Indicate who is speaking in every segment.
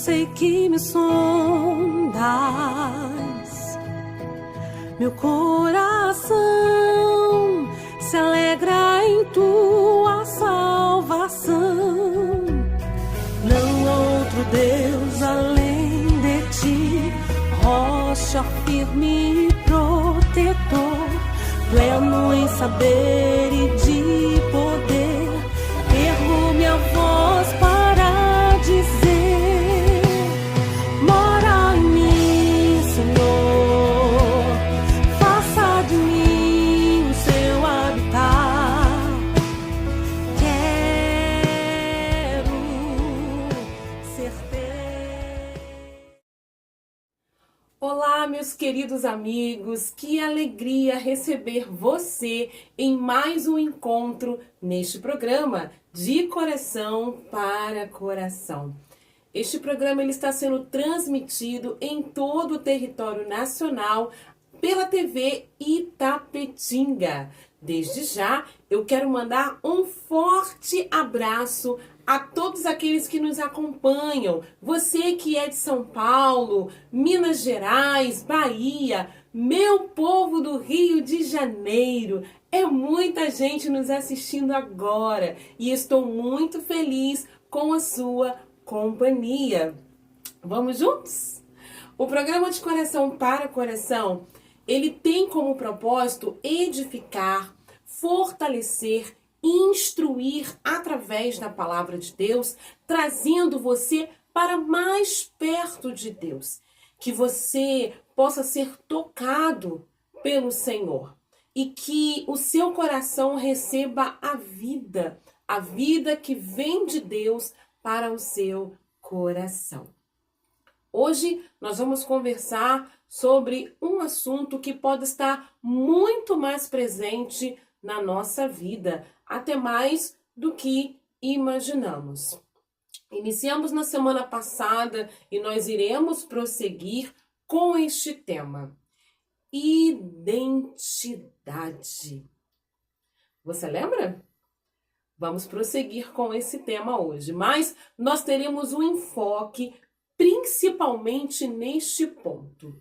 Speaker 1: sei que me sondas, meu coração se alegra em tua salvação. Não há outro Deus além de ti, rocha firme e protetor, pleno em saber e de poder. Ergo minha voz para dizer: mora em mim, Senhor, faça de mim o seu habitat. Quero ser teu.
Speaker 2: Olá, meus queridos amigos, que alegria receber você em mais um encontro neste programa De Coração para Coração. Este programa ele está sendo transmitido em todo o território nacional pela TV Itapetinga. Desde já, eu quero mandar um forte abraço a todos aqueles que nos acompanham. Você que é de São Paulo, Minas Gerais, Bahia, meu povo do Rio de Janeiro. É muita gente nos assistindo agora e estou muito feliz com a sua companhia. Vamos juntos? O programa De Coração para Coração, ele tem como propósito edificar, fortalecer, instruir através da palavra de Deus, trazendo você para mais perto de Deus. Que você possa ser tocado pelo Senhor e que o seu coração receba a vida que vem de Deus para o seu coração. Hoje nós vamos conversar sobre um assunto que pode estar muito mais presente na nossa vida, até mais do que imaginamos. Iniciamos na semana passada e nós iremos prosseguir com este tema: identidade. Você lembra? Vamos prosseguir com esse tema hoje, mas nós teremos um enfoque principalmente neste ponto: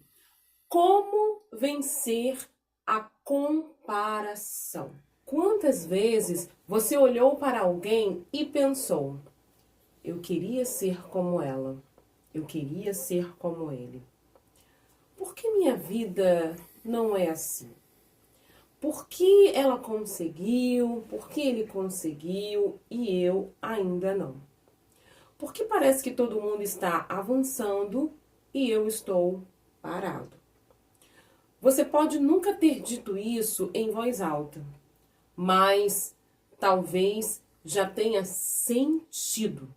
Speaker 2: como vencer a comparação. Quantas vezes você olhou para alguém e pensou: eu queria ser como ela, eu queria ser como ele. Por que minha vida não é assim? Por que ela conseguiu, por que ele conseguiu e eu ainda não? Porque parece que todo mundo está avançando e eu estou parado. Você pode nunca ter dito isso em voz alta, mas talvez já tenha sentido.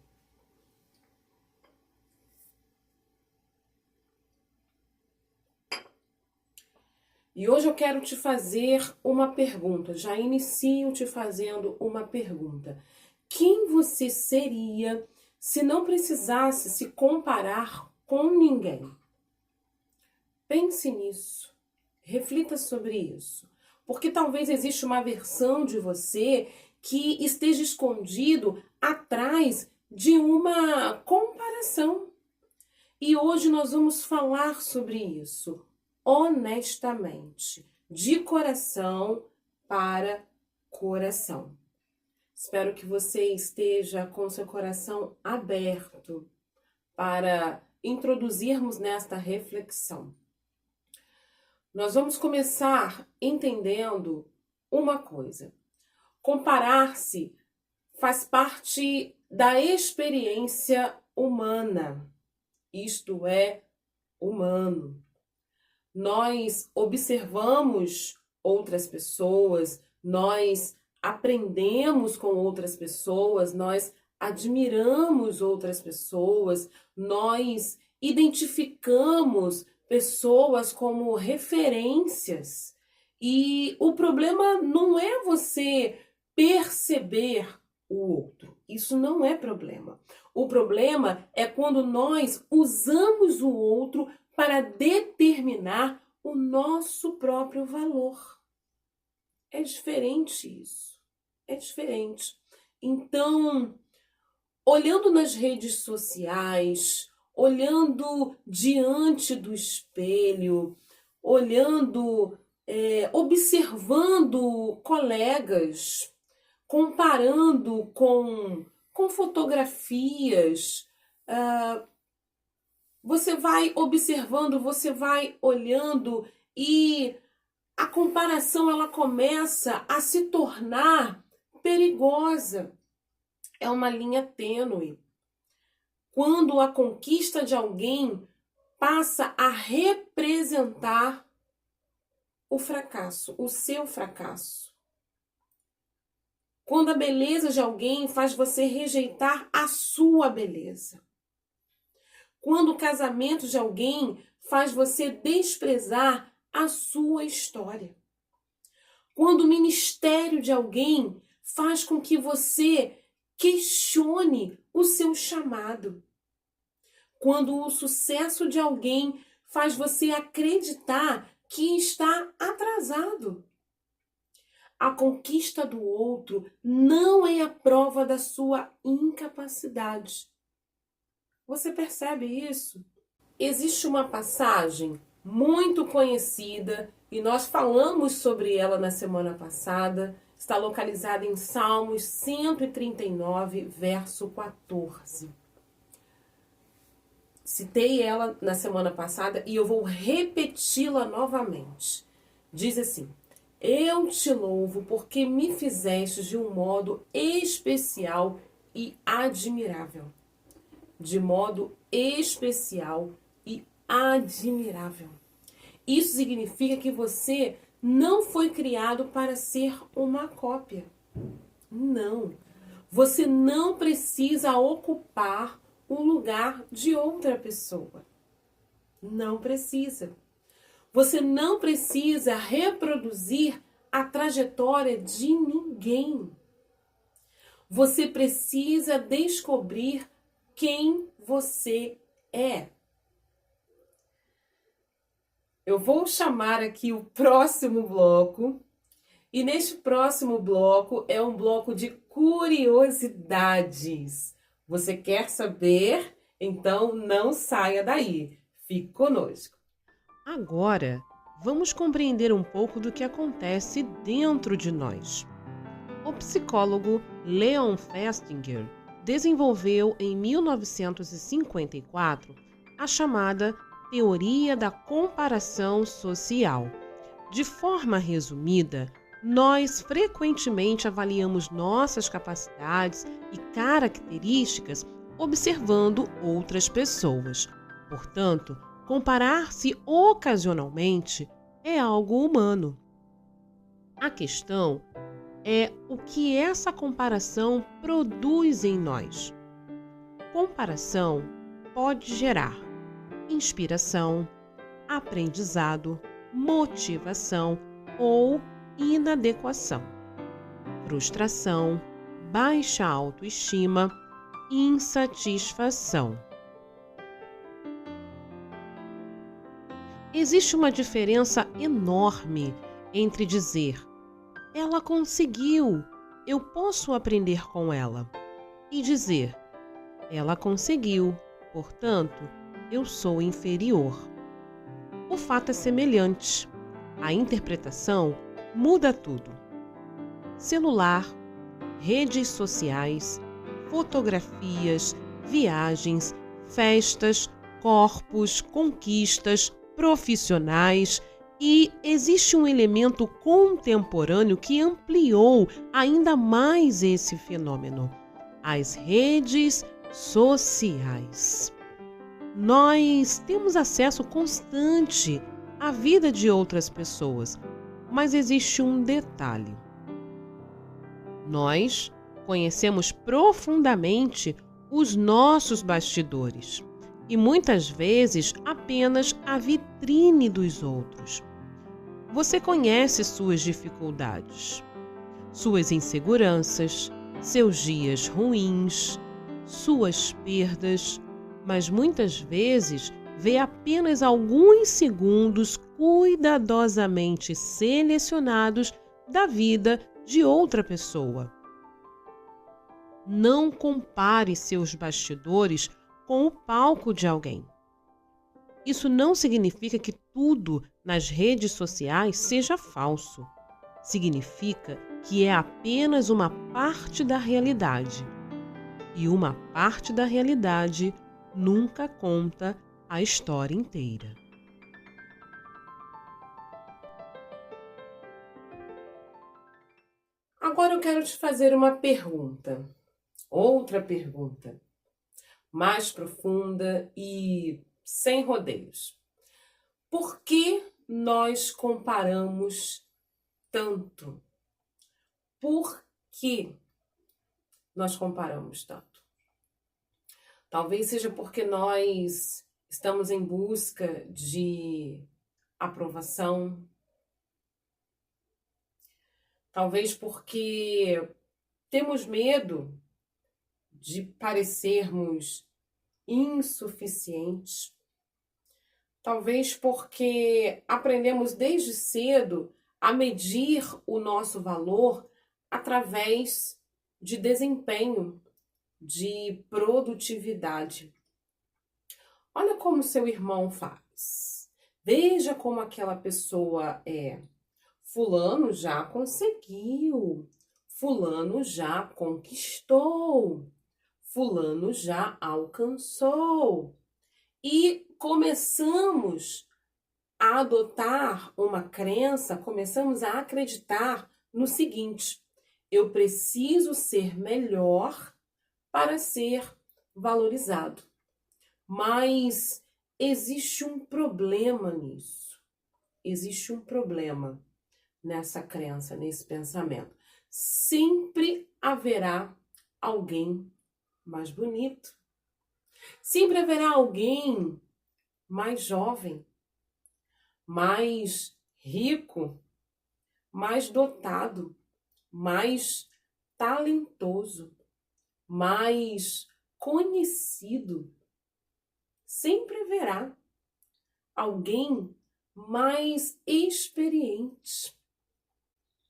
Speaker 2: E hoje eu quero te fazer uma pergunta, já inicio te fazendo uma pergunta. Quem você seria se não precisasse se comparar com ninguém? Pense nisso, reflita sobre isso, porque talvez exista uma versão de você que esteja escondido atrás de uma comparação. E hoje nós vamos falar sobre isso, honestamente, de coração para coração. Espero que você esteja com seu coração aberto para introduzirmos nesta reflexão. Nós vamos começar entendendo uma coisa: comparar-se faz parte da experiência humana, isto é, humano. Nós observamos outras pessoas, nós aprendemos com outras pessoas, nós admiramos outras pessoas, nós identificamos pessoas como referências. E o problema não é você perceber o outro. Isso não é problema. O problema é quando nós usamos o outro para determinar o nosso próprio valor. É diferente isso. É diferente. Então, olhando nas redes sociais, olhando diante do espelho, observando colegas, comparando com fotografias. Você vai observando, você vai olhando e a comparação ela começa a se tornar perigosa. É uma linha tênue. Quando a conquista de alguém passa a representar o fracasso, o seu fracasso. Quando a beleza de alguém faz você rejeitar a sua beleza. Quando o casamento de alguém faz você desprezar a sua história. Quando o ministério de alguém faz com que você questione o seu chamado. Quando o sucesso de alguém faz você acreditar que está atrasado. A conquista do outro não é a prova da sua incapacidade. Você percebe isso? Existe uma passagem muito conhecida e nós falamos sobre ela na semana passada. Está localizada em Salmos 139, verso 14. Citei ela na semana passada e eu vou repeti-la novamente. Diz assim: eu te louvo porque me fizeste de um modo especial e admirável. De modo especial e admirável. Isso significa que você não foi criado para ser uma cópia. Não. Você não precisa ocupar o lugar de outra pessoa. Não precisa. Você não precisa reproduzir a trajetória de ninguém. Você precisa descobrir quem você é. Eu vou chamar aqui o próximo bloco. E neste próximo bloco é um bloco de curiosidades. Você quer saber? Então não saia daí. Fique conosco.
Speaker 3: Agora, vamos compreender um pouco do que acontece dentro de nós. O psicólogo Leon Festinger desenvolveu em 1954 a chamada Teoria da Comparação Social. De forma resumida, nós frequentemente avaliamos nossas capacidades e características observando outras pessoas. Portanto, comparar-se ocasionalmente é algo humano. A questão é o que essa comparação produz em nós. Comparação pode gerar inspiração, aprendizado, motivação ou inadequação, frustração, baixa autoestima, insatisfação. Existe uma diferença enorme entre dizer "ela conseguiu, eu posso aprender com ela" e dizer "ela conseguiu, portanto, eu sou inferior". O fato é semelhante. A interpretação muda tudo. Celular, redes sociais, fotografias, viagens, festas, corpos, conquistas, profissionais, e existe um elemento contemporâneo que ampliou ainda mais esse fenômeno: as redes sociais. Nós temos acesso constante à vida de outras pessoas, mas existe um detalhe. Nós conhecemos profundamente os nossos bastidores e muitas vezes apenas a vitrine dos outros. Você conhece suas dificuldades, suas inseguranças, seus dias ruins, suas perdas, mas muitas vezes vê apenas alguns segundos cuidadosamente selecionados da vida de outra pessoa. Não compare seus bastidores com o palco de alguém. Isso não significa que tudo nas redes sociais seja falso. Significa que é apenas uma parte da realidade. E uma parte da realidade nunca conta a história inteira.
Speaker 2: Agora eu quero te fazer uma pergunta, outra pergunta, mais profunda e sem rodeios. Por que nós comparamos tanto? Por que nós comparamos tanto? Talvez seja porque nós estamos em busca de aprovação. Talvez porque temos medo de parecermos insuficientes. Talvez porque aprendemos desde cedo a medir o nosso valor através de desempenho, de produtividade. Olha como seu irmão faz. Veja como aquela pessoa é. Fulano já conseguiu. Fulano já conquistou. Fulano já alcançou. E começamos a adotar uma crença, começamos a acreditar no seguinte: eu preciso ser melhor para ser valorizado. Mas existe um problema nisso. Existe um problema nessa crença, nesse pensamento. Sempre haverá alguém mais bonito. Sempre haverá alguém mais jovem, mais rico, mais dotado, mais talentoso, mais conhecido. Sempre haverá alguém mais experiente.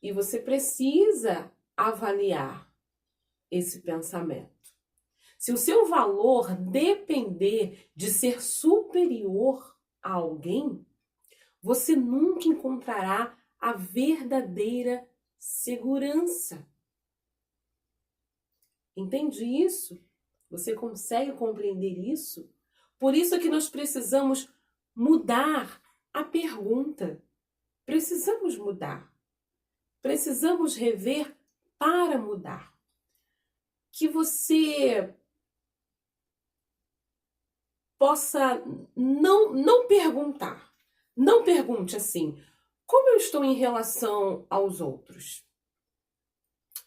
Speaker 2: E você precisa avaliar esse pensamento. Se o seu valor depender de ser superior a alguém, você nunca encontrará a verdadeira segurança. Entende isso? Você consegue compreender isso? Por isso é que nós precisamos mudar a pergunta. Precisamos mudar. Precisamos rever para mudar. Que você possa não perguntar. Não pergunte assim: como eu estou em relação aos outros?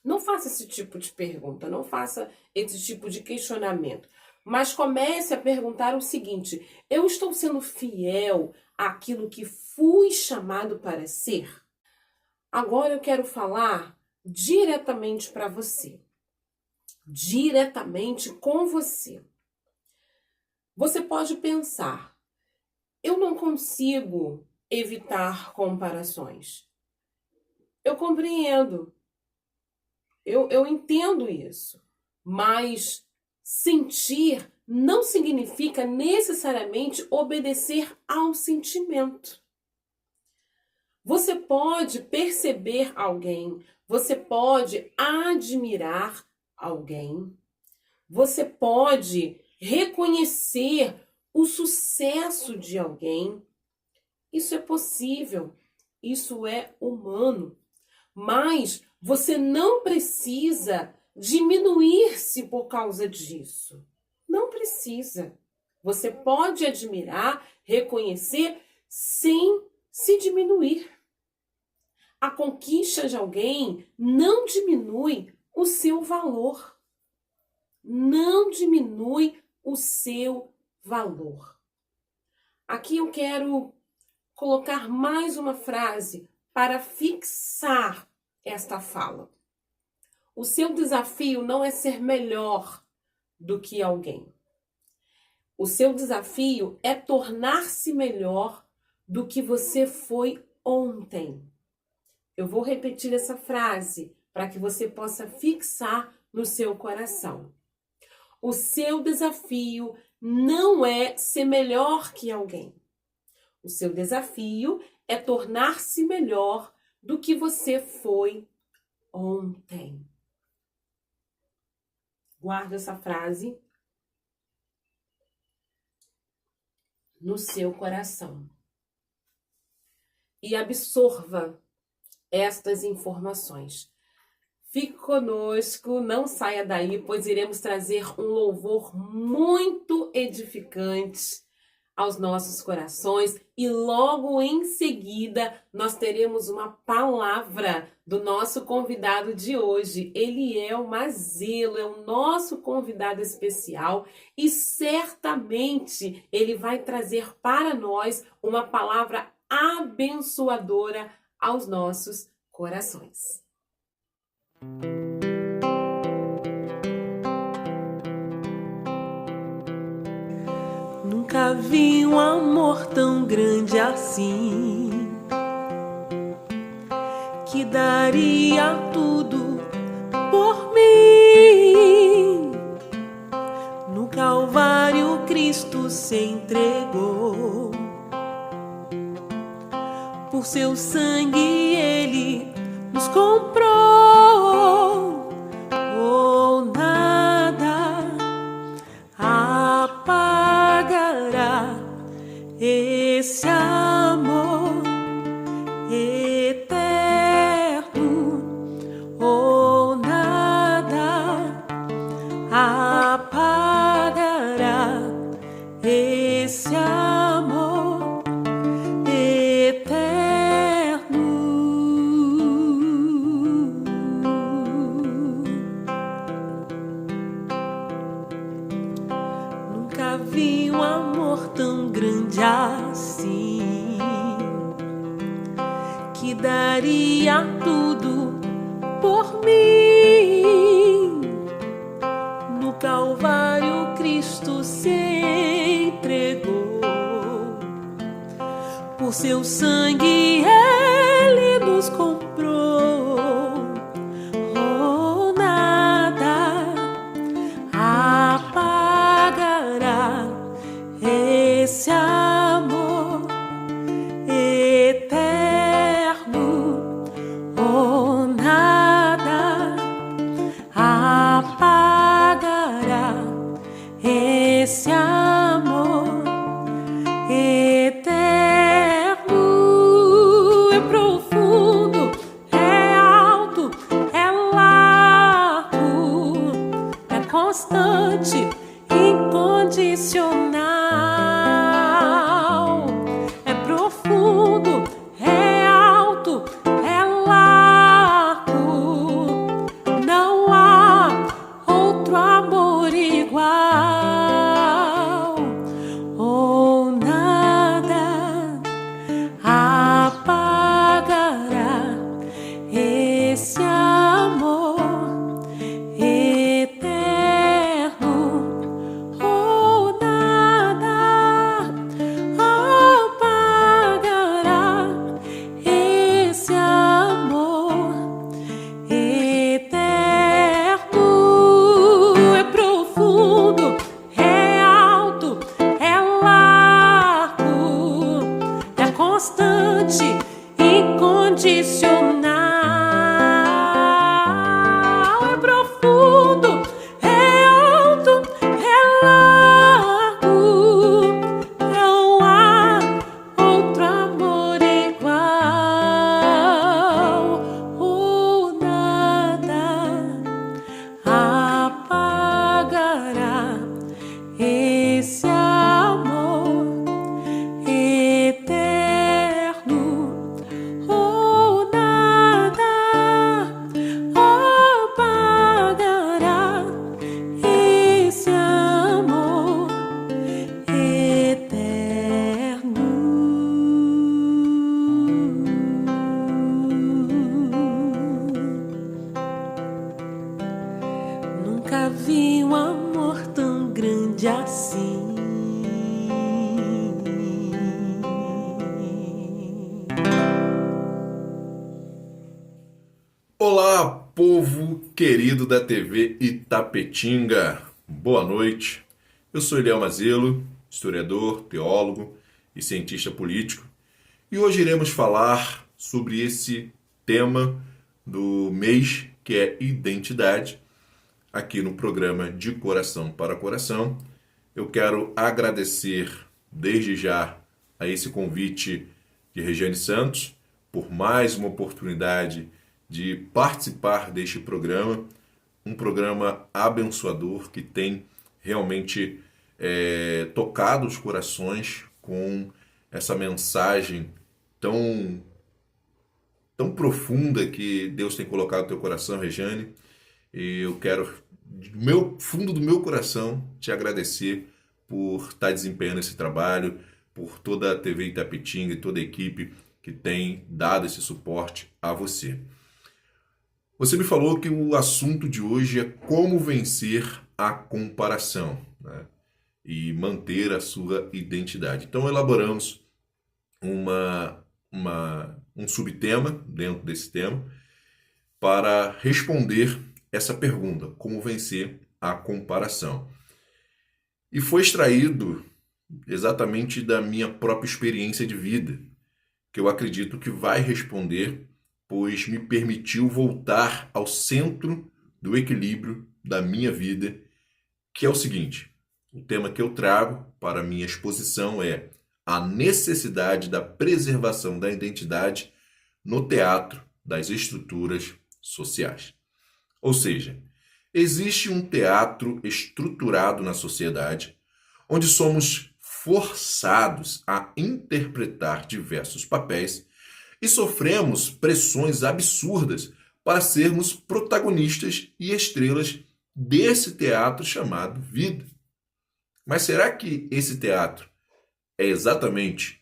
Speaker 2: Não faça esse tipo de pergunta, não faça esse tipo de questionamento. Mas comece a perguntar o seguinte: eu estou sendo fiel àquilo que fui chamado para ser? Agora eu quero falar diretamente para você. Diretamente com você. Você pode pensar: eu não consigo evitar comparações. Eu compreendo. Eu entendo isso. Mas sentir não significa necessariamente obedecer ao sentimento. Você pode perceber alguém, você pode admirar alguém, você pode reconhecer o sucesso de alguém. Isso é possível, isso é humano, mas você não precisa diminuir-se por causa disso. Não precisa. Você pode admirar, reconhecer sem se diminuir. A conquista de alguém não diminui o seu valor. Não diminui o seu valor. Aqui eu quero colocar mais uma frase para fixar esta fala. O seu desafio não é ser melhor do que alguém. O seu desafio é tornar-se melhor do que você foi ontem. Eu vou repetir essa frase para que você possa fixar no seu coração. O seu desafio não é ser melhor que alguém. O seu desafio é tornar-se melhor do que você foi ontem. Guarde essa frase no seu coração e absorva estas informações. Fique conosco, não saia daí, pois iremos trazer um louvor muito edificante aos nossos corações e logo em seguida nós teremos uma palavra do nosso convidado de hoje. Ele é o Mazelo, é o nosso convidado especial e certamente ele vai trazer para nós uma palavra abençoadora aos nossos corações.
Speaker 1: Nunca vi um amor tão grande assim, que daria tudo por mim. No Calvário Cristo se entregou, por seu sangue ele nos comprou. Oh, nada apagará esse amor eterno. Oh, nada apagará esse amor eterno. Nunca vi um amor tão grande assim, que daria tudo por mim. No Calvário Cristo se entregou, por seu sangue ele nos comprou. Oh, nada apagará esse amor eterno. Oh, nada apagará esse amor eterno. É profundo, é alto, é largo, é constante, incondicional. É profundo, é alto, é largo, não há outro amor igual. Oh, nada apagará esse amor eterno. Oh, nada apagará esse amor eterno. É profundo, é alto, é largo, é constante, incondicional. É profundo, é alto, é largo, não há outro amor igual. Oh, nada apagará esse amor eterno. Oh, nada apagará esse amor eterno. Nunca vi um amor tão grande assim.
Speaker 4: Olá, povo querido da TV Itapetinga. Boa noite. Eu sou Eliel Mazelo, historiador, teólogo e cientista político, e hoje iremos falar sobre esse tema do mês, que é identidade, aqui no programa De Coração para Coração. Eu quero agradecer desde já a esse convite de Regiane Santos por mais uma oportunidade de participar deste programa, um programa abençoador que tem realmente tocado os corações com essa mensagem tão profunda que Deus tem colocado no teu coração, Regiane. E eu quero, do fundo do meu coração, te agradecer por estar desempenhando esse trabalho, por toda a TV Itapetinga e toda a equipe que tem dado esse suporte a você. Você me falou que o assunto de hoje é como vencer a comparação, né? E manter a sua identidade. Então elaboramos um subtema dentro desse tema para responder essa pergunta, como vencer a comparação. E foi extraído exatamente da minha própria experiência de vida, que eu acredito que vai responder, pois me permitiu voltar ao centro do equilíbrio da minha vida, que é o seguinte: o tema que eu trago para a minha exposição é a necessidade da preservação da identidade no teatro das estruturas sociais. Ou seja, existe um teatro estruturado na sociedade onde somos forçados a interpretar diversos papéis e sofremos pressões absurdas para sermos protagonistas e estrelas desse teatro chamado vida. Mas será que esse teatro é exatamente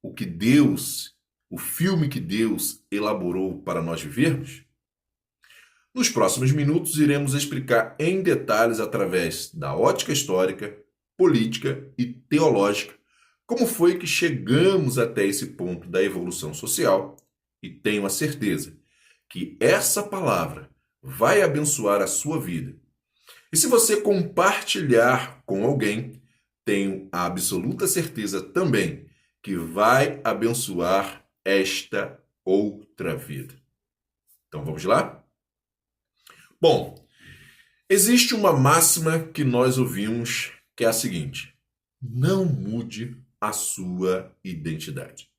Speaker 4: o filme que Deus elaborou para nós vivermos? Nos próximos minutos iremos explicar em detalhes, através da ótica histórica, política e teológica, como foi que chegamos até esse ponto da evolução social, e tenho a certeza que essa palavra vai abençoar a sua vida. E se você compartilhar com alguém, tenho a absoluta certeza também que vai abençoar esta outra vida. Então vamos lá? Bom, existe uma máxima que nós ouvimos, que é a seguinte: não mude a sua identidade.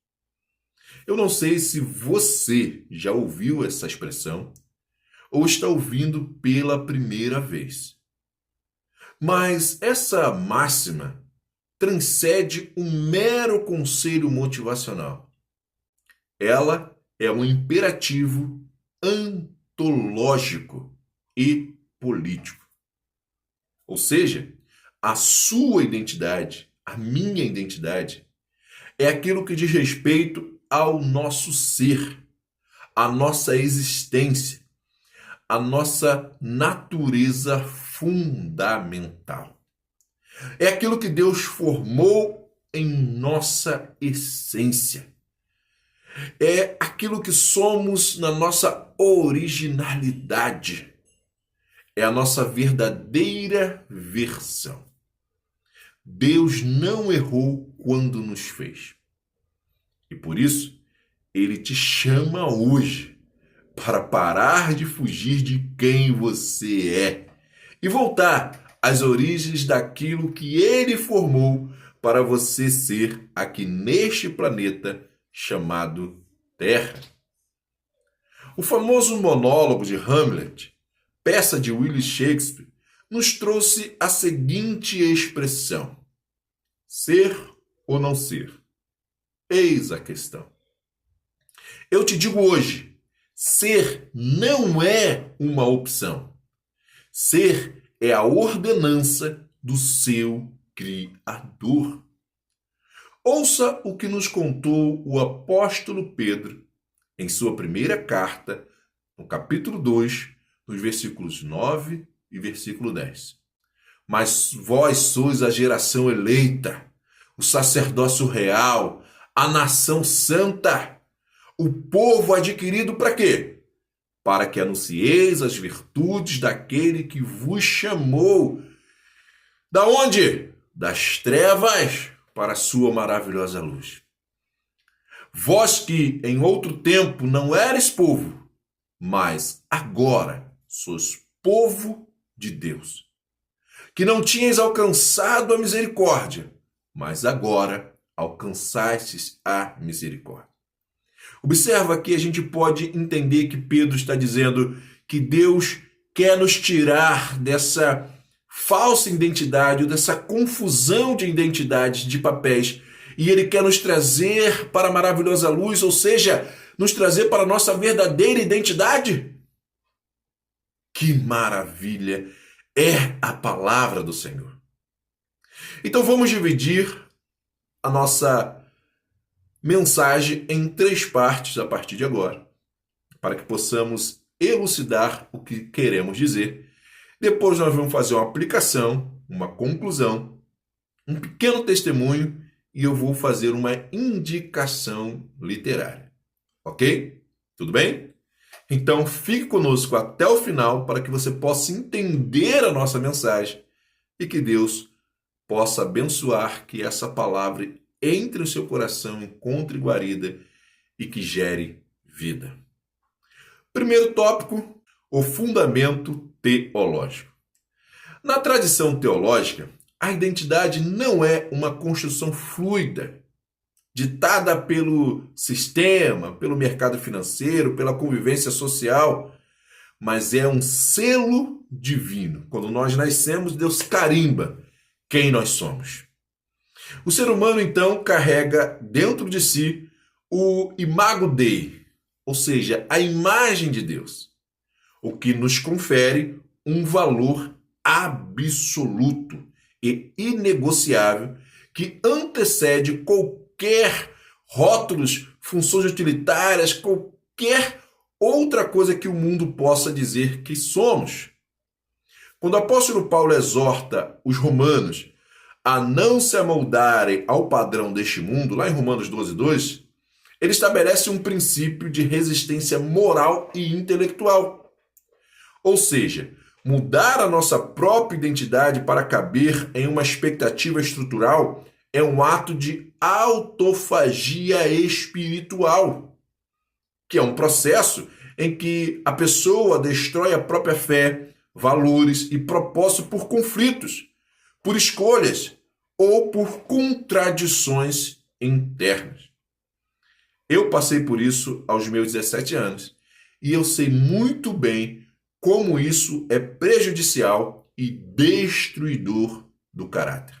Speaker 4: Eu não sei se você já ouviu essa expressão ou está ouvindo pela primeira vez. Mas essa máxima transcende um mero conselho motivacional. Ela é um imperativo antológico e político. Ou seja, a sua identidade, a minha identidade, é aquilo que diz respeito ao nosso ser, à nossa existência, à nossa natureza fundamental. É aquilo que Deus formou em nossa essência. É aquilo que somos na nossa originalidade. É a nossa verdadeira versão. Deus não errou quando nos fez. E por isso, Ele te chama hoje para parar de fugir de quem você é e voltar às origens daquilo que Ele formou para você ser aqui neste planeta chamado Terra. O famoso monólogo de Hamlet, peça de William Shakespeare, nos trouxe a seguinte expressão: ser ou não ser? Eis a questão. Eu te digo hoje, ser não é uma opção. Ser é a ordenança do seu Criador. Ouça o que nos contou o apóstolo Pedro em sua primeira carta, no capítulo 2, nos versículos 9 e versículo 10. Mas vós sois a geração eleita, o sacerdócio real, a nação santa, o povo adquirido para quê? Para que anuncieis as virtudes daquele que vos chamou Da onde? Das trevas para a sua maravilhosa luz. Vós que em outro tempo não eres povo, mas agora sois povo de Deus. Que não tinhas alcançado a misericórdia, mas agora alcançastes a misericórdia. Observa que a gente pode entender que Pedro está dizendo que Deus quer nos tirar dessa falsa identidade, ou dessa confusão de identidades, de papéis, e Ele quer nos trazer para a maravilhosa luz, ou seja, nos trazer para a nossa verdadeira identidade. Que maravilha é a palavra do Senhor. Então vamos dividir a nossa mensagem em 3 partes a partir de agora, para que possamos elucidar o que queremos dizer. Depois nós vamos fazer uma aplicação, uma conclusão, um pequeno testemunho e eu vou fazer uma indicação literária. Ok? Tudo bem? Então fique conosco até o final para que você possa entender a nossa mensagem e que Deus possa abençoar, que essa palavra entre no seu coração, encontre guarida e que gere vida. Primeiro tópico, o fundamento teológico. Na tradição teológica, a identidade não é uma construção fluida, ditada pelo sistema, pelo mercado financeiro, pela convivência social, mas é um selo divino. Quando nós nascemos, Deus carimba quem nós somos. O ser humano, então, carrega dentro de si o imago Dei, ou seja, a imagem de Deus, o que nos confere um valor absoluto e inegociável que antecede qualquer rótulos, funções utilitárias, qualquer outra coisa que o mundo possa dizer que somos. Quando o apóstolo Paulo exorta os romanos a não se amoldarem ao padrão deste mundo, lá em Romanos 12:2, ele estabelece um princípio de resistência moral e intelectual. Ou seja, mudar a nossa própria identidade para caber em uma expectativa estrutural é um ato de autofagia espiritual, que é um processo em que a pessoa destrói a própria fé, valores e propósito por conflitos, por escolhas ou por contradições internas. Eu passei por isso aos meus 17 anos e eu sei muito bem como isso é prejudicial e destruidor do caráter.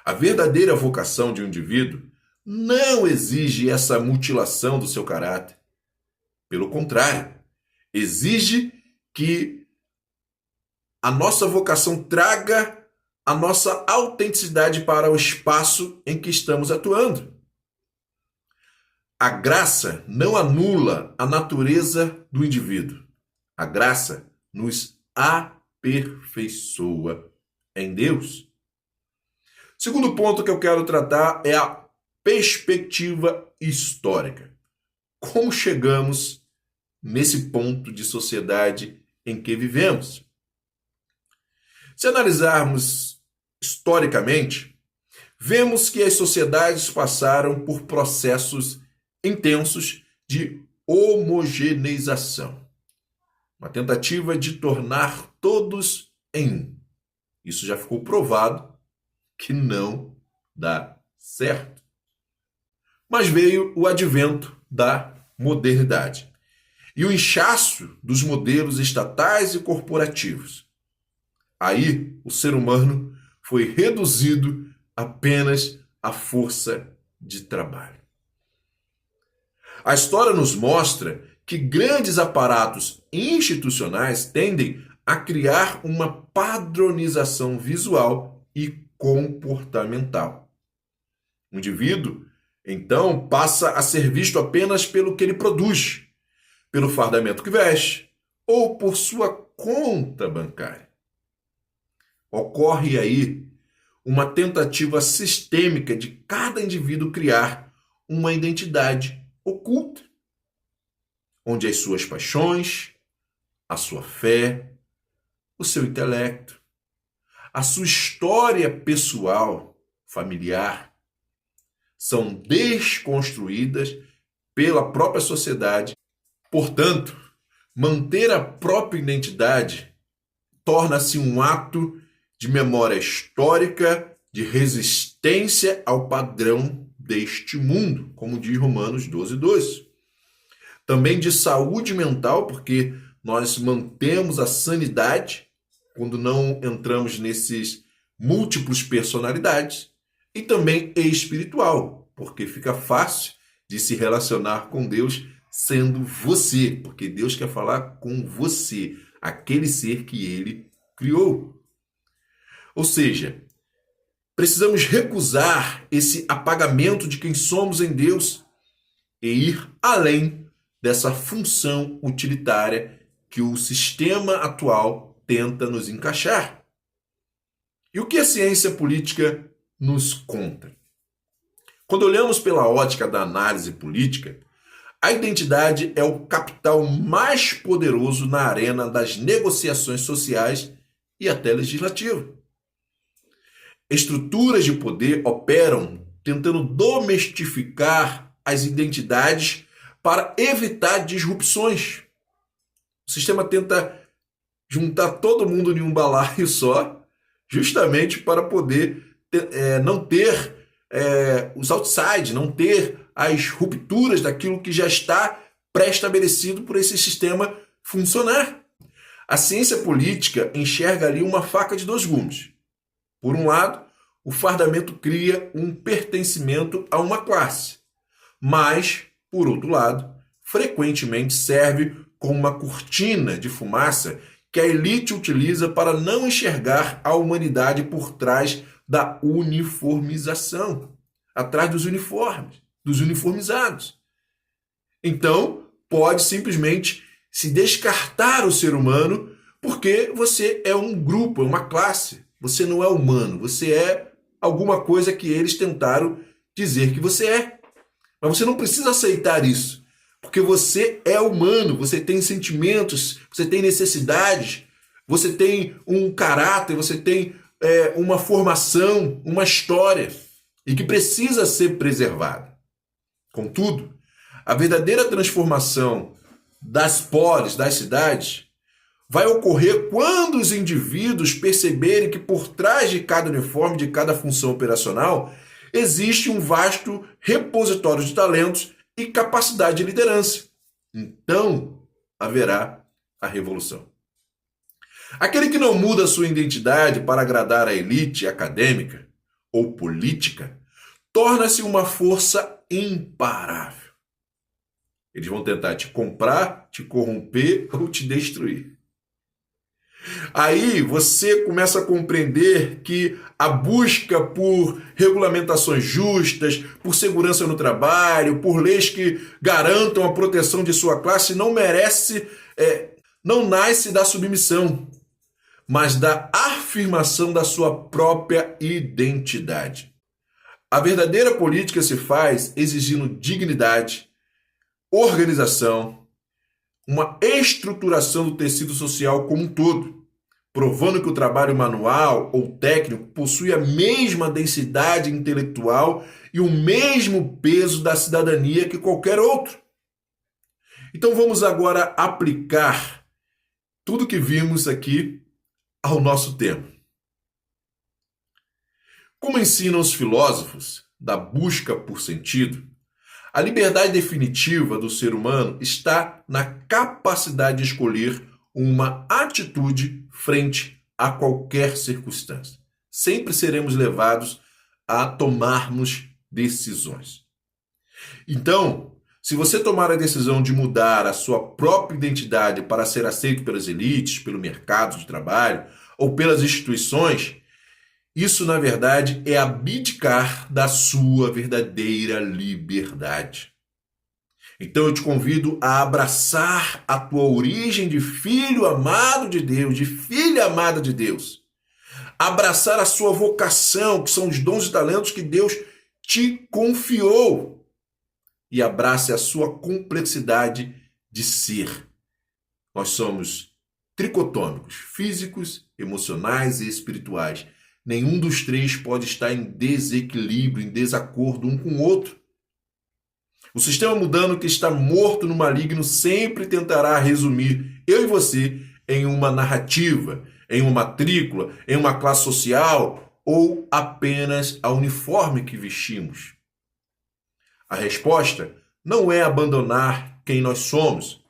Speaker 4: A verdadeira vocação de um indivíduo não exige essa mutilação do seu caráter. Pelo contrário, exige que a nossa vocação traga a nossa autenticidade para o espaço em que estamos atuando. A graça não anula a natureza do indivíduo. A graça nos aperfeiçoa em Deus. Segundo ponto que eu quero tratar é a perspectiva histórica. Como chegamos nesse ponto de sociedade em que vivemos? Se analisarmos historicamente, vemos que as sociedades passaram por processos intensos de homogeneização. Uma tentativa de tornar todos em um. Isso já ficou provado que não dá certo. Mas veio o advento da modernidade e o inchaço dos modelos estatais e corporativos. Aí o ser humano foi reduzido apenas à força de trabalho. A história nos mostra que grandes aparatos institucionais tendem a criar uma padronização visual e comportamental. O indivíduo, então, passa a ser visto apenas pelo que ele produz, pelo fardamento que veste ou por sua conta bancária. Ocorre aí uma tentativa sistêmica de cada indivíduo criar uma identidade oculta, onde as suas paixões, a sua fé, o seu intelecto, a sua história pessoal, familiar, são desconstruídas pela própria sociedade. Portanto, manter a própria identidade torna-se um ato de memória histórica, de resistência ao padrão deste mundo, como diz Romanos 12:2. Também de saúde mental, porque nós mantemos a sanidade quando não entramos nesses múltiplos personalidades, e também espiritual, porque fica fácil de se relacionar com Deus sendo você, porque Deus quer falar com você, aquele ser que ele criou. Ou seja, precisamos recusar esse apagamento de quem somos em Deus e ir além dessa função utilitária que o sistema atual tenta nos encaixar. E o que a ciência política nos conta? Quando olhamos pela ótica da análise política, a identidade é o capital mais poderoso na arena das negociações sociais e até legislativa. Estruturas de poder operam tentando domesticar as identidades para evitar disrupções. O sistema tenta juntar todo mundo em um balaio só, justamente para poder não ter os outsides, não ter as rupturas daquilo que já está pré-estabelecido por esse sistema funcionar. A ciência política enxerga ali uma faca de dois gumes. Por um lado, o fardamento cria um pertencimento a uma classe, mas, por outro lado, frequentemente serve como uma cortina de fumaça que a elite utiliza para não enxergar a humanidade por trás da uniformização, atrás dos uniformes, dos uniformizados. Então, pode simplesmente se descartar o ser humano porque você é um grupo, é uma classe. Você não é humano, você é alguma coisa que eles tentaram dizer que você é. Mas você não precisa aceitar isso, porque você é humano, você tem sentimentos, você tem necessidades, você tem um caráter, você tem uma formação, uma história, e que precisa ser preservada. Contudo, a verdadeira transformação das polis, das cidades, vai ocorrer quando os indivíduos perceberem que por trás de cada uniforme, de cada função operacional, existe um vasto repositório de talentos e capacidade de liderança. Então, haverá a revolução. Aquele que não muda a sua identidade para agradar a elite acadêmica ou política, torna-se uma força imparável. Eles vão tentar te comprar, te corromper ou te destruir. Aí você começa a compreender que a busca por regulamentações justas, por segurança no trabalho, por leis que garantam a proteção de sua classe não nasce da submissão, mas da afirmação da sua própria identidade. A verdadeira política se faz exigindo dignidade, organização, uma estruturação do tecido social como um todo, provando que o trabalho manual ou técnico possui a mesma densidade intelectual e o mesmo peso da cidadania que qualquer outro. Então vamos agora aplicar tudo que vimos aqui ao nosso tema. Como ensinam os filósofos da busca por sentido, a liberdade definitiva do ser humano está na capacidade de escolher uma atitude frente a qualquer circunstância. Sempre seremos levados a tomarmos decisões. Então, se você tomar a decisão de mudar a sua própria identidade para ser aceito pelas elites, pelo mercado de trabalho ou pelas instituições, isso, na verdade, é abdicar da sua verdadeira liberdade. Então eu te convido a abraçar a tua origem de filho amado de Deus, de filha amada de Deus. Abraçar a sua vocação, que são os dons e talentos que Deus te confiou. E abrace a sua complexidade de ser. Nós somos tricotômicos, físicos, emocionais e espirituais. Nenhum dos três pode estar em desequilíbrio, em desacordo um com o outro. O sistema mundano que está morto no maligno sempre tentará resumir eu e você em uma narrativa, em uma matrícula, em uma classe social ou apenas a uniforme que vestimos. A resposta não é abandonar quem nós somos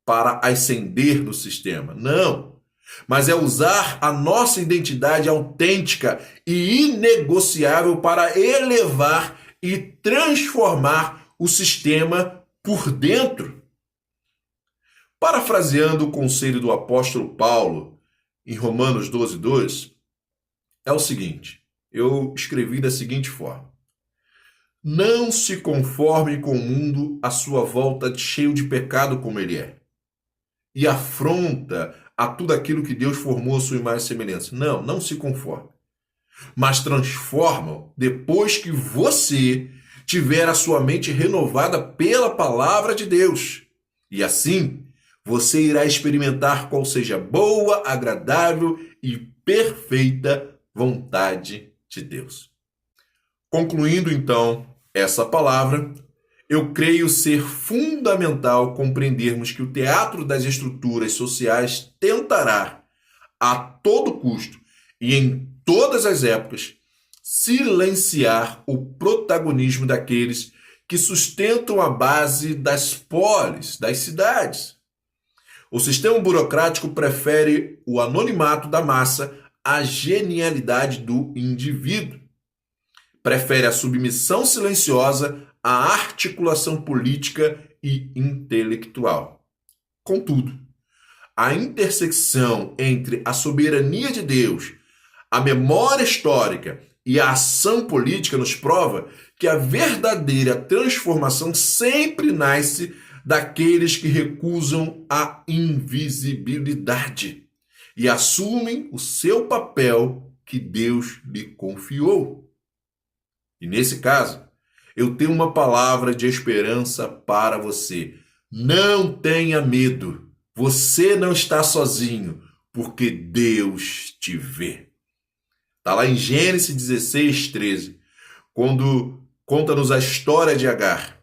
Speaker 4: para ascender no sistema, não. Mas é usar a nossa identidade autêntica e inegociável para elevar e transformar o sistema por dentro. Parafraseando o conselho do apóstolo Paulo em Romanos 12:2, é o seguinte, eu escrevi da seguinte forma: não se conforme com o mundo à sua volta cheio de pecado como ele é, e afronta a tudo aquilo que Deus formou à sua imagem e semelhança. Não, não se conforme. Mas transforma depois que você tiver a sua mente renovada pela palavra de Deus. E assim, você irá experimentar qual seja a boa, agradável e perfeita vontade de Deus. Concluindo então essa palavra, eu creio ser fundamental compreendermos que o teatro das estruturas sociais tentará, a todo custo e em todas as épocas, silenciar o protagonismo daqueles que sustentam a base das polis, das cidades. O sistema burocrático prefere o anonimato da massa à genialidade do indivíduo. Prefere a submissão silenciosa à articulação política e intelectual. Contudo, a intersecção entre a soberania de Deus, a memória histórica e a ação política nos prova que a verdadeira transformação sempre nasce daqueles que recusam a invisibilidade e assumem o seu papel que Deus lhe confiou. E nesse caso, eu tenho uma palavra de esperança para você. Não tenha medo. Você não está sozinho, porque Deus te vê. Está lá em Gênesis 16:13, quando conta-nos a história de Agar.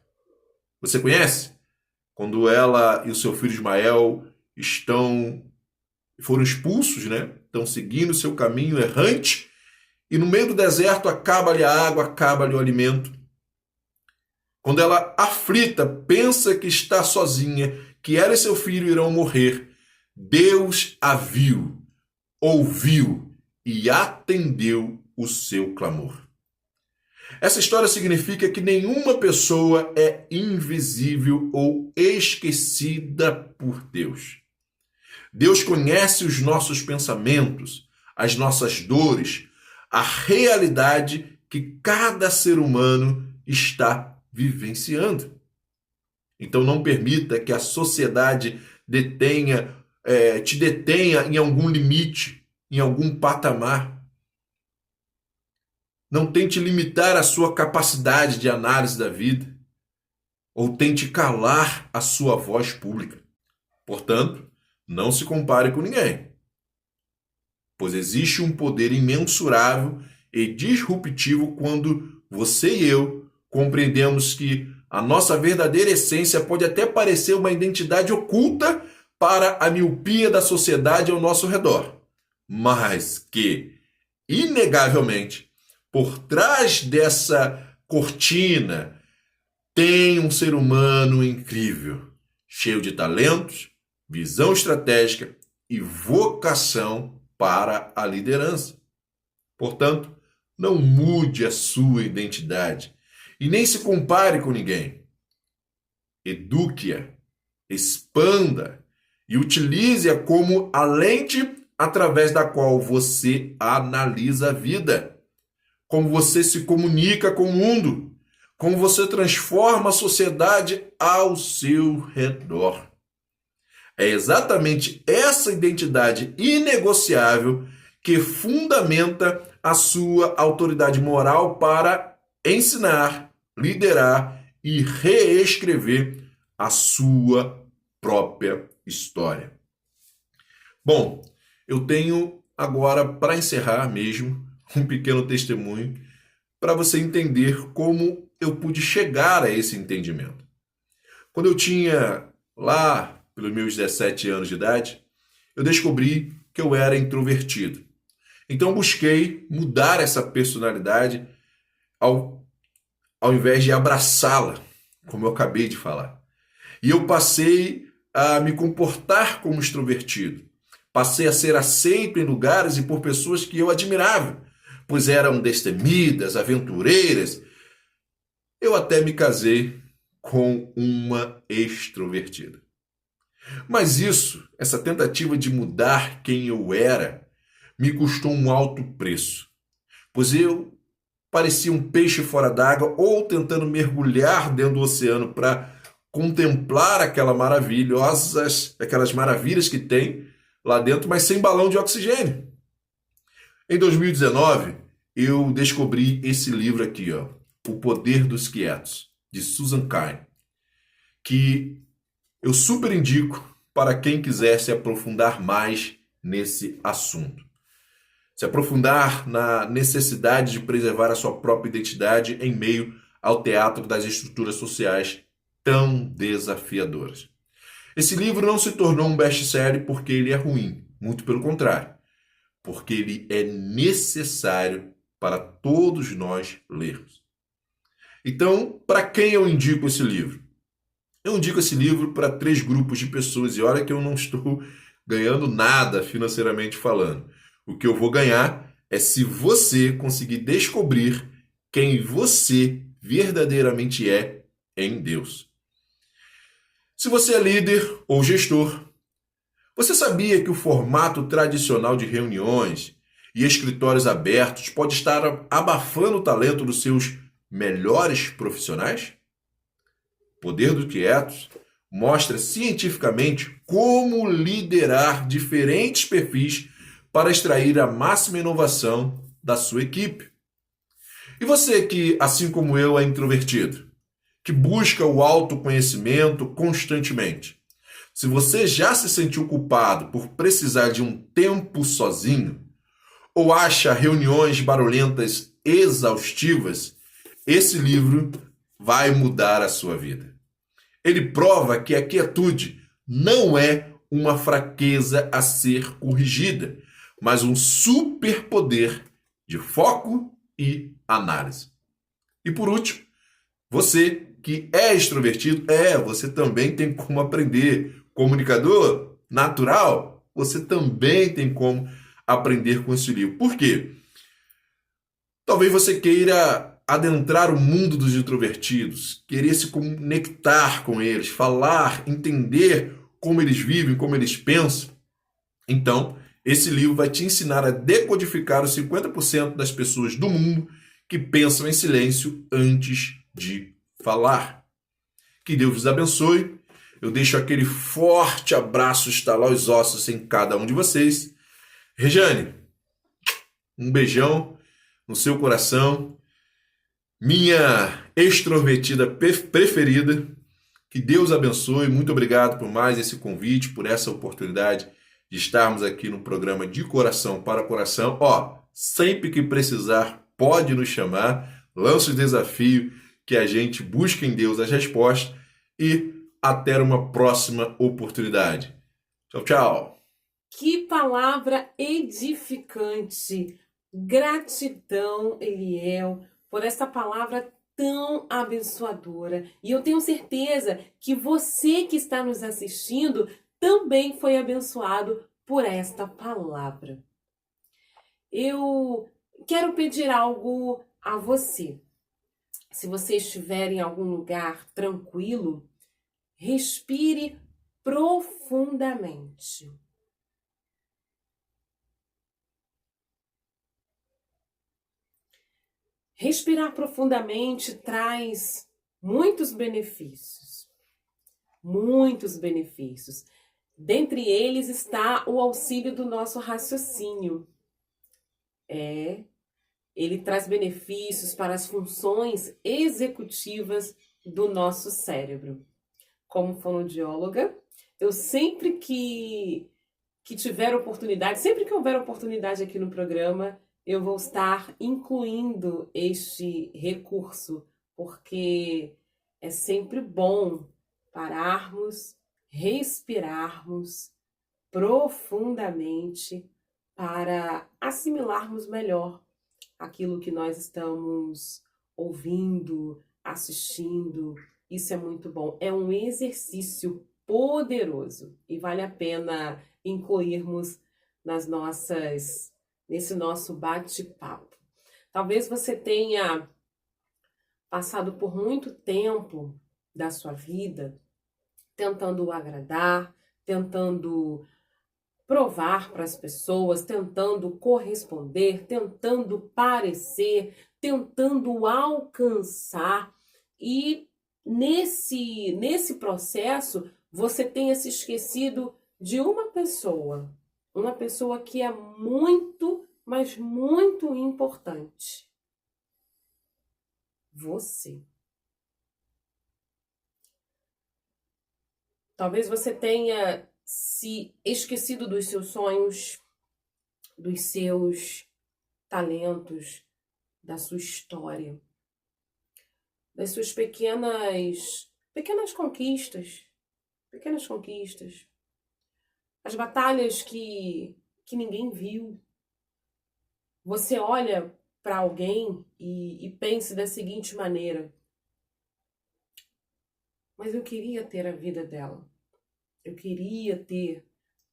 Speaker 4: Você conhece? Quando ela e o seu filho Ismael foram expulsos, né? Estão seguindo seu caminho errante, e no meio do deserto acaba-lhe a água, acaba-lhe o alimento. Quando ela, aflita, pensa que está sozinha, que ela e seu filho irão morrer, Deus a viu, ouviu e atendeu o seu clamor. Essa história significa que nenhuma pessoa é invisível ou esquecida por Deus. Deus conhece os nossos pensamentos, as nossas dores, a realidade que cada ser humano está vivenciando. Então não permita que a sociedade te detenha em algum limite, em algum patamar. Não tente limitar a sua capacidade de análise da vida, ou tente calar a sua voz pública. Portanto, não se compare com ninguém, pois existe um poder imensurável e disruptivo quando você e eu compreendemos que a nossa verdadeira essência pode até parecer uma identidade oculta para a miopia da sociedade ao nosso redor, mas que, inegavelmente, por trás dessa cortina tem um ser humano incrível, cheio de talentos, visão estratégica e vocação para a liderança. Portanto, não mude a sua identidade e nem se compare com ninguém. Eduque-a, expanda e utilize-a como a lente através da qual você analisa a vida, como você se comunica com o mundo, como você transforma a sociedade ao seu redor. É exatamente essa identidade inegociável que fundamenta a sua autoridade moral para ensinar, liderar e reescrever a sua própria história. Bom, eu tenho agora, para encerrar mesmo, um pequeno testemunho para você entender como eu pude chegar a esse entendimento. Quando eu tinha lá pelos meus 17 anos de idade, eu descobri que eu era introvertido. Então busquei mudar essa personalidade ao invés de abraçá-la, como eu acabei de falar. E eu passei a me comportar como extrovertido. Passei a ser aceito em lugares e por pessoas que eu admirava, pois eram destemidas, aventureiras. Eu até me casei com uma extrovertida. Mas essa tentativa de mudar quem eu era, me custou um alto preço, pois eu parecia um peixe fora d'água ou tentando mergulhar dentro do oceano para contemplar aquelas maravilhas que tem lá dentro, mas sem balão de oxigênio. Em 2019, eu descobri esse livro aqui, ó, O Poder dos Quietos, de Susan Cain, que eu super indico para quem quiser se aprofundar mais nesse assunto. Se aprofundar na necessidade de preservar a sua própria identidade em meio ao teatro das estruturas sociais tão desafiadoras. Esse livro não se tornou um best-seller porque ele é ruim, muito pelo contrário, porque ele é necessário para todos nós lermos. Então, para quem eu indico esse livro? Eu indico esse livro para 3 grupos de pessoas, e olha que eu não estou ganhando nada financeiramente falando. O que eu vou ganhar é se você conseguir descobrir quem você verdadeiramente é em Deus. Se você é líder ou gestor, você sabia que o formato tradicional de reuniões e escritórios abertos pode estar abafando o talento dos seus melhores profissionais? O Poder dos Quietos mostra cientificamente como liderar diferentes perfis para extrair a máxima inovação da sua equipe. E você que, assim como eu, é introvertido, que busca o autoconhecimento constantemente, se você já se sentiu culpado por precisar de um tempo sozinho, ou acha reuniões barulhentas exaustivas, esse livro vai mudar a sua vida. Ele prova que a quietude não é uma fraqueza a ser corrigida, mas um superpoder de foco e análise. E por último, você que é extrovertido, você também tem como aprender. Comunicador natural, você também tem como aprender com esse livro. Por quê? Talvez você queira adentrar o mundo dos introvertidos, querer se conectar com eles, falar, entender como eles vivem, como eles pensam. Então, esse livro vai te ensinar a decodificar os 50% das pessoas do mundo que pensam em silêncio antes de falar. Que Deus vos abençoe. Eu deixo aquele forte abraço estalar os ossos em cada um de vocês. Rejane, um beijão no seu coração. Minha extrovertida preferida. Que Deus abençoe. Muito obrigado por mais esse convite, por essa oportunidade de estarmos aqui no programa De Coração para Coração. Sempre que precisar, pode nos chamar. Lança o desafio que a gente busca em Deus as respostas e até uma próxima oportunidade. Tchau, tchau.
Speaker 2: Que palavra edificante. Gratidão, Eliel, por essa palavra tão abençoadora. E eu tenho certeza que você que está nos assistindo também foi abençoado por esta palavra. Eu quero pedir algo a você. Se você estiver em algum lugar tranquilo, respire profundamente. Respirar profundamente traz muitos benefícios. Muitos benefícios. Dentre eles está o auxílio do nosso raciocínio. Ele traz benefícios para as funções executivas do nosso cérebro. Como fonoaudióloga, eu sempre que que tiver oportunidade, sempre que houver oportunidade aqui no programa, eu vou estar incluindo este recurso, porque é sempre bom pararmos, respirarmos profundamente para assimilarmos melhor aquilo que nós estamos ouvindo, assistindo. Isso é muito bom. É um exercício poderoso e vale a pena incluirmos nesse nosso bate-papo. Talvez você tenha passado por muito tempo da sua vida tentando agradar, tentando provar para as pessoas, tentando corresponder, tentando parecer, tentando alcançar, e nesse processo você tenha se esquecido de uma pessoa que é muito, mas muito importante. Você. Talvez você tenha se esquecido dos seus sonhos, dos seus talentos, da sua história, das suas pequenas conquistas, as batalhas que ninguém viu. Você olha para alguém e pense da seguinte maneira: mas eu queria ter a vida dela. Eu queria ter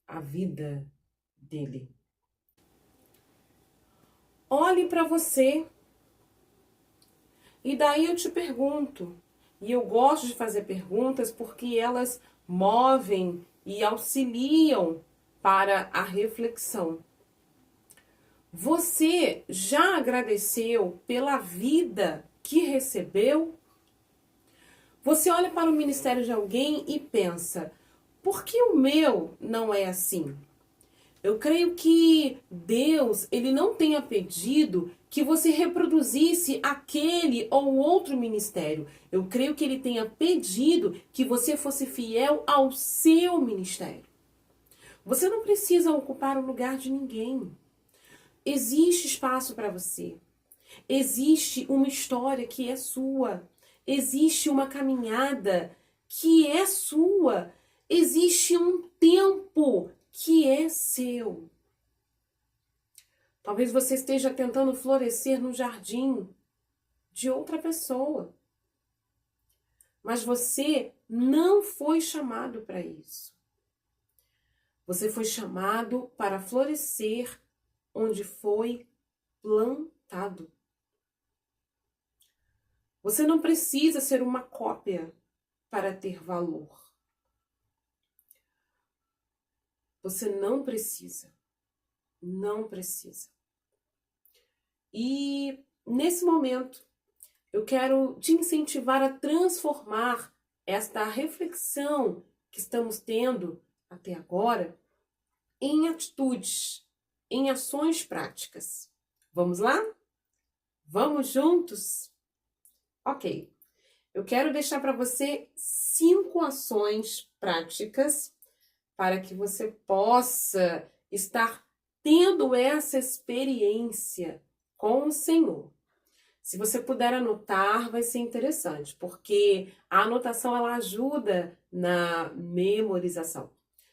Speaker 2: a vida dele. Olhe para você. E daí eu te pergunto, e eu gosto de fazer perguntas porque elas movem e auxiliam para a reflexão. Você já agradeceu pela vida que recebeu? Você olha para o ministério de alguém e pensa: por que o meu não é assim? Eu creio que Deus, ele não tenha pedido que você reproduzisse aquele ou outro ministério. Eu creio que ele tenha pedido que você fosse fiel ao seu ministério. Você não precisa ocupar o lugar de ninguém. Existe espaço para você. Existe uma história que é sua. Existe uma caminhada que é sua. Existe um tempo que é seu. Talvez você esteja tentando florescer no jardim de outra pessoa. Mas você não foi chamado para isso. Você foi chamado para florescer onde foi plantado. Você não precisa ser uma cópia para ter valor. Você não precisa. Não precisa. E nesse momento, eu quero te incentivar a transformar esta reflexão que estamos tendo até agora em atitudes, em ações práticas. Vamos lá? Vamos juntos? Ok. Eu quero deixar para você 5 ações práticas para que você possa estar tendo essa experiência com o Senhor. Se você puder anotar, vai ser interessante, porque a anotação ela ajuda na memorização.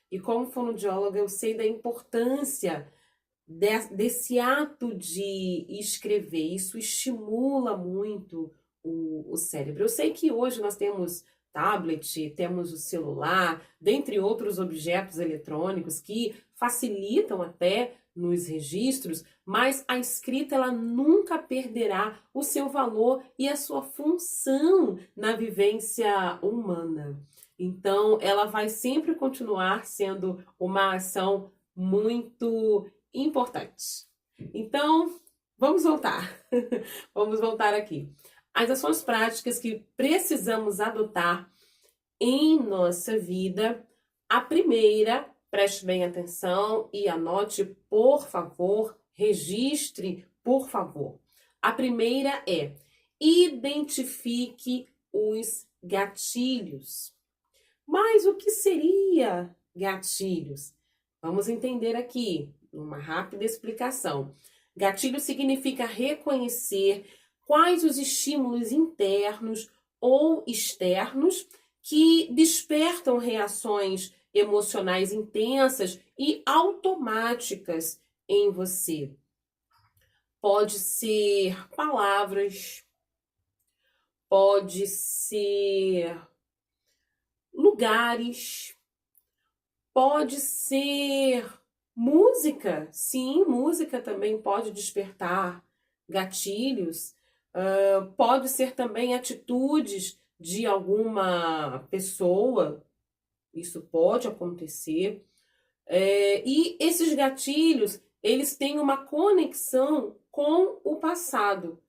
Speaker 2: E como fonoaudióloga, eu sei da importância desse ato de escrever. Isso estimula muito o cérebro. Eu sei que hoje nós temos tablet, temos o celular, dentre outros objetos eletrônicos que facilitam até nos registros, mas a escrita ela nunca perderá o seu valor e a sua função na vivência humana. Então, ela vai sempre continuar sendo uma ação muito importante. Então, vamos voltar. Vamos voltar aqui. As ações práticas que precisamos adotar em nossa vida. A primeira, preste bem atenção e anote, por favor, registre, por favor. A primeira é: identifique os gatilhos. Mas o que seria gatilhos? Vamos entender aqui, uma rápida explicação. Gatilho significa reconhecer quais os estímulos internos ou externos que despertam reações emocionais intensas e automáticas em você. Pode ser palavras, pode ser lugares, pode ser música. Sim, música também pode despertar gatilhos. Pode ser também atitudes de alguma pessoa. Isso pode acontecer. E esses gatilhos, eles têm uma conexão com o passado.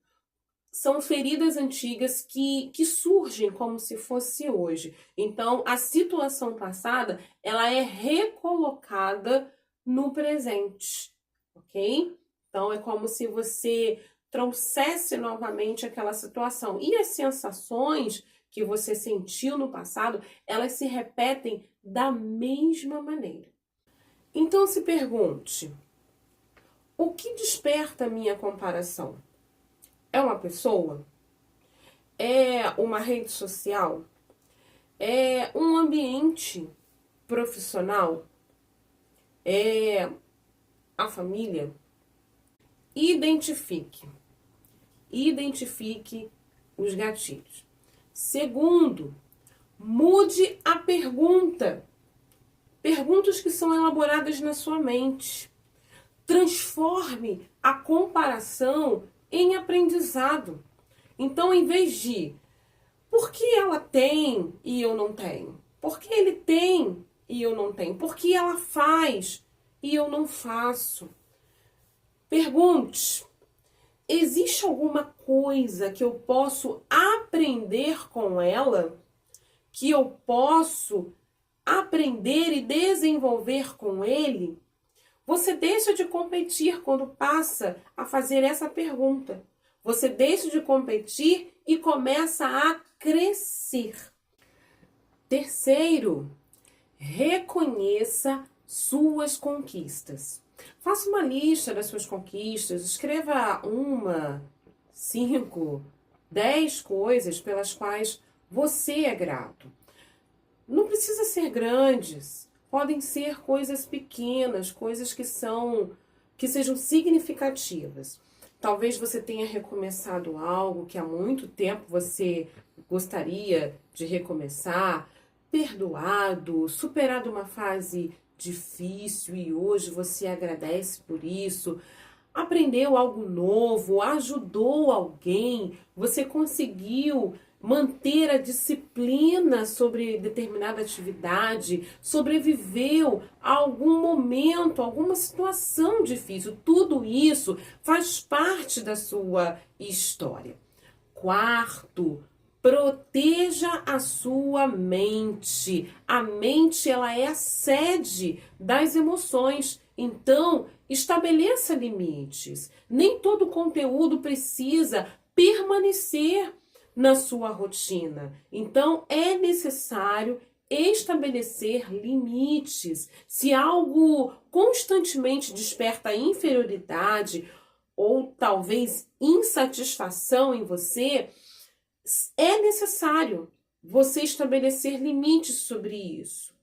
Speaker 2: São feridas antigas que surgem como se fosse hoje. Então, a situação passada, ela é recolocada no presente, ok? Então, é como se você trouxesse novamente aquela situação. E as sensações que você sentiu no passado, elas se repetem da mesma maneira. Então, se pergunte, o que desperta a minha comparação? É uma pessoa? É uma rede social? É um ambiente profissional? É a família? Identifique os gatilhos. Segundo, mude a pergunta. Perguntas que são elaboradas na sua mente. Transforme a comparação em aprendizado. Então, em vez de por que ela tem e eu não tenho? Por que ele tem e eu não tenho? Por que ela faz e eu não faço? Pergunte, existe alguma coisa que eu posso aprender com ela? Que eu posso aprender e desenvolver com ele? Você deixa de competir quando passa a fazer essa pergunta. Você deixa de competir e começa a crescer. Terceiro, reconheça suas conquistas. Faça uma lista das suas conquistas, escreva 1, 5, 10 coisas pelas quais você é grato. Não precisa ser grandes, podem ser coisas pequenas, coisas que sejam significativas. Talvez você tenha recomeçado algo que há muito tempo você gostaria de recomeçar, perdoado, superado uma fase difícil e hoje você agradece por isso, aprendeu algo novo, ajudou alguém, você conseguiu manter a disciplina sobre determinada atividade, sobreviveu a algum momento, alguma situação difícil. Tudo isso faz parte da sua história. Quarto, proteja a sua mente. A mente, ela é a sede das emoções. Então, estabeleça limites. Nem todo conteúdo precisa permanecer na sua rotina. Então, é necessário estabelecer limites. Se algo constantemente desperta inferioridade ou talvez insatisfação em você, é necessário você estabelecer limites sobre isso.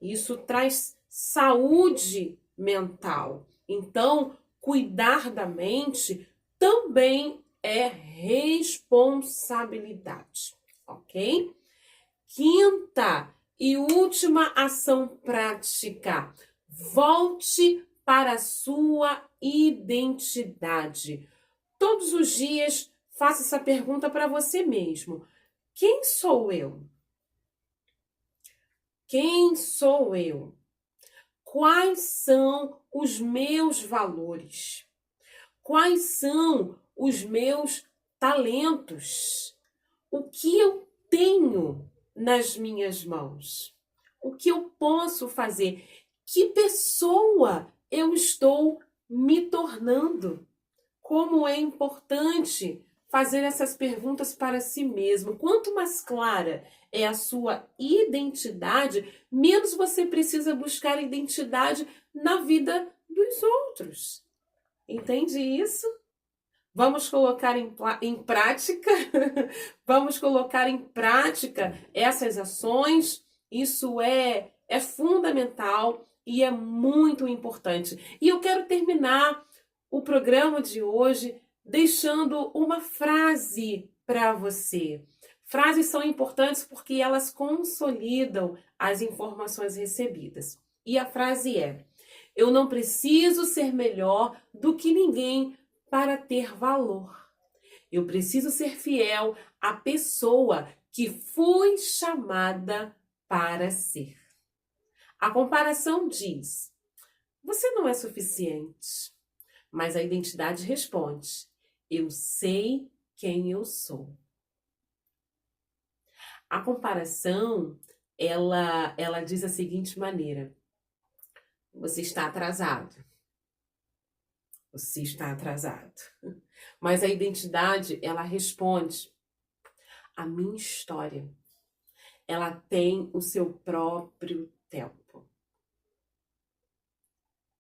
Speaker 2: Isso traz saúde mental. Então, cuidar da mente também é responsabilidade, ok? Quinta e última ação prática. Volte para a sua identidade. Todos os dias, faça essa pergunta para você mesmo. Quem sou eu? Quem sou eu? Quais são os meus valores? Quais são os meus talentos? O que eu tenho nas minhas mãos? O que eu posso fazer? Que pessoa eu estou me tornando? Como é importante fazer essas perguntas para si mesmo. Quanto mais clara é a sua identidade, menos você precisa buscar identidade na vida dos outros. Entende isso? Vamos colocar em prática, vamos colocar em prática essas ações. Isso é fundamental e é muito importante. E eu quero terminar o programa de hoje deixando uma frase para você. Frases são importantes porque elas consolidam as informações recebidas. E a frase é: eu não preciso ser melhor do que ninguém para ter valor. Eu preciso ser fiel à pessoa que fui chamada para ser. A comparação diz: você não é suficiente. Mas a identidade responde: eu sei quem eu sou. A comparação, ela diz da seguinte maneira: você está atrasado. Você está atrasado. Mas a identidade, ela responde: a minha história, ela tem o seu próprio tempo.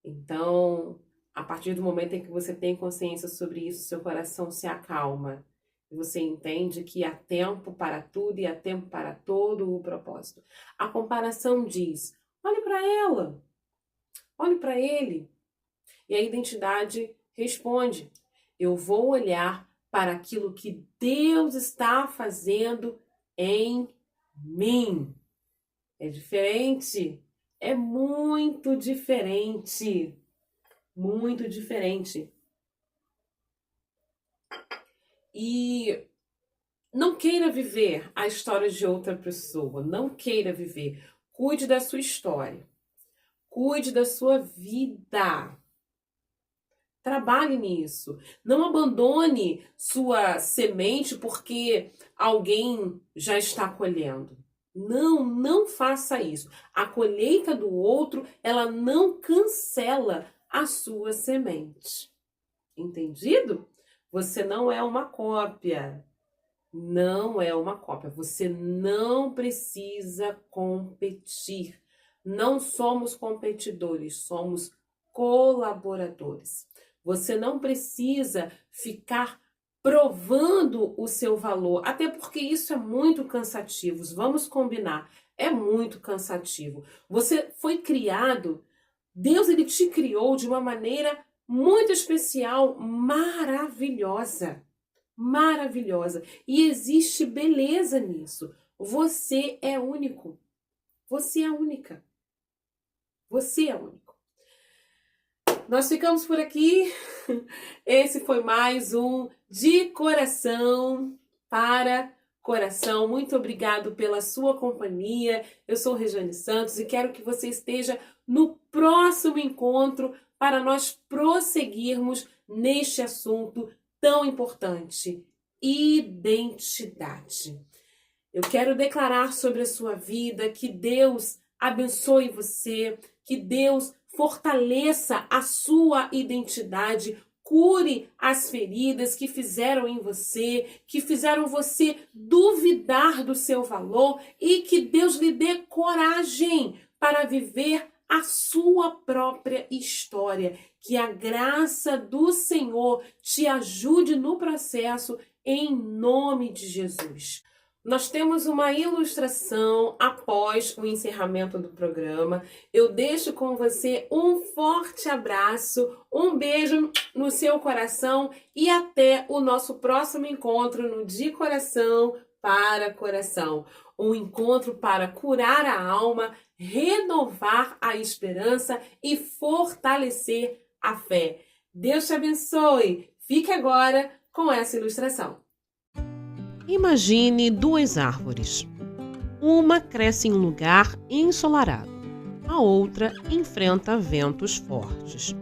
Speaker 2: Então, a partir do momento em que você tem consciência sobre isso, seu coração se acalma. E você entende que há tempo para tudo e há tempo para todo o propósito. A comparação diz: olhe para ela, olhe para ele. E a identidade responde: eu vou olhar para aquilo que Deus está fazendo em mim. É diferente, é muito diferente. Muito diferente. E não queira viver a história de outra pessoa. Não queira viver. Cuide da sua história. Cuide da sua vida. Trabalhe nisso. Não abandone sua semente porque alguém já está colhendo. Não faça isso. A colheita do outro, ela não cancela a sua semente. Entendido? Você não é uma cópia. Não é uma cópia. Você não precisa competir. Não somos competidores, somos colaboradores. Você não precisa ficar provando o seu valor, até porque isso é muito cansativo. Vamos combinar, é muito cansativo. Você foi criado, Deus ele te criou de uma maneira muito especial, maravilhosa. Maravilhosa. E existe beleza nisso. Você é único. Você é única. Você é único. Nós ficamos por aqui. Esse foi mais um De Coração para Coração. Muito obrigado pela sua companhia. Eu sou Regiane Santos e quero que você esteja no próximo encontro para nós prosseguirmos neste assunto tão importante: identidade. Eu quero declarar sobre a sua vida que Deus abençoe você, que Deus fortaleça a sua identidade, cure as feridas que fizeram em você, que fizeram você duvidar do seu valor, e que Deus lhe dê coragem para viver a sua própria história. Que a graça do Senhor te ajude no processo, em nome de Jesus. Nós temos uma ilustração após o encerramento do programa. Eu deixo com você um forte abraço, um beijo no seu coração e até o nosso próximo encontro no De Coração para Coração. Um encontro para curar a alma, renovar a esperança e fortalecer a fé. Deus te abençoe. Fique agora com essa ilustração.
Speaker 3: Imagine duas árvores. Uma cresce em um lugar ensolarado. A outra enfrenta ventos fortes.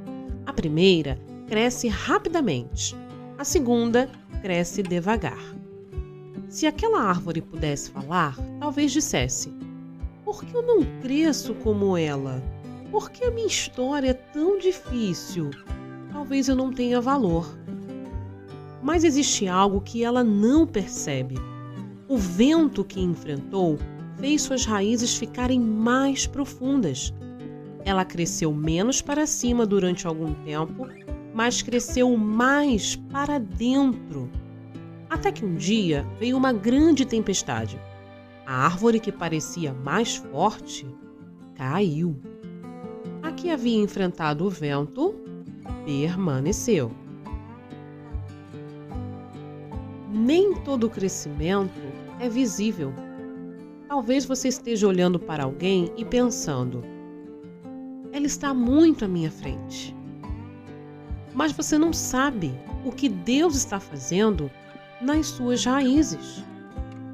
Speaker 3: A primeira cresce rapidamente. A segunda cresce devagar. Se aquela árvore pudesse falar, talvez dissesse: por que eu não cresço como ela? Por que a minha história é tão difícil? Talvez eu não tenha valor. Mas existe algo que ela não percebe. O vento que enfrentou fez suas raízes ficarem mais profundas. Ela cresceu menos para cima durante algum tempo, mas cresceu mais para dentro. Até que um dia veio uma grande tempestade. A árvore que parecia mais forte caiu. A que havia enfrentado o vento permaneceu. Nem todo crescimento é visível. Talvez você esteja olhando para alguém e pensando: ela está muito à minha frente. Mas você não sabe o que Deus está fazendo nas suas raízes.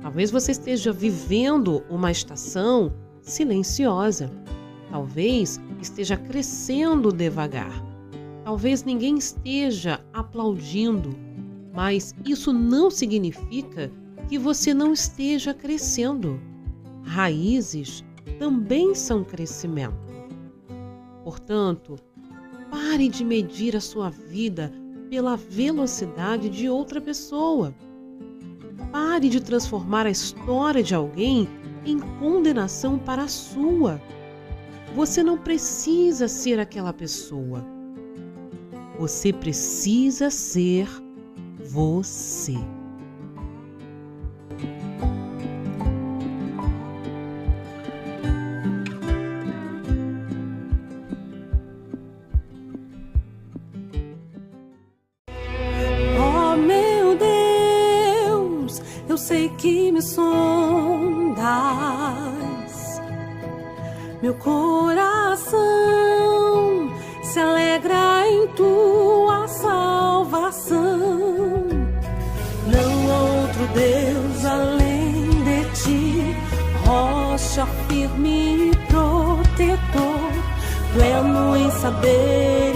Speaker 3: Talvez você esteja vivendo uma estação silenciosa. Talvez esteja crescendo devagar. Talvez ninguém esteja aplaudindo, mas isso não significa que você não esteja crescendo. Raízes também são crescimento. Portanto, pare de medir a sua vida pela velocidade de outra pessoa. Pare de transformar a história de alguém em condenação para a sua. Você não precisa ser aquela pessoa. Você precisa ser você.
Speaker 1: Oh, meu Deus, eu sei que me sondas. Meu coração se alegra em tua salvação. Não há outro Deus além de ti, rocha firme e protetor, pleno em saber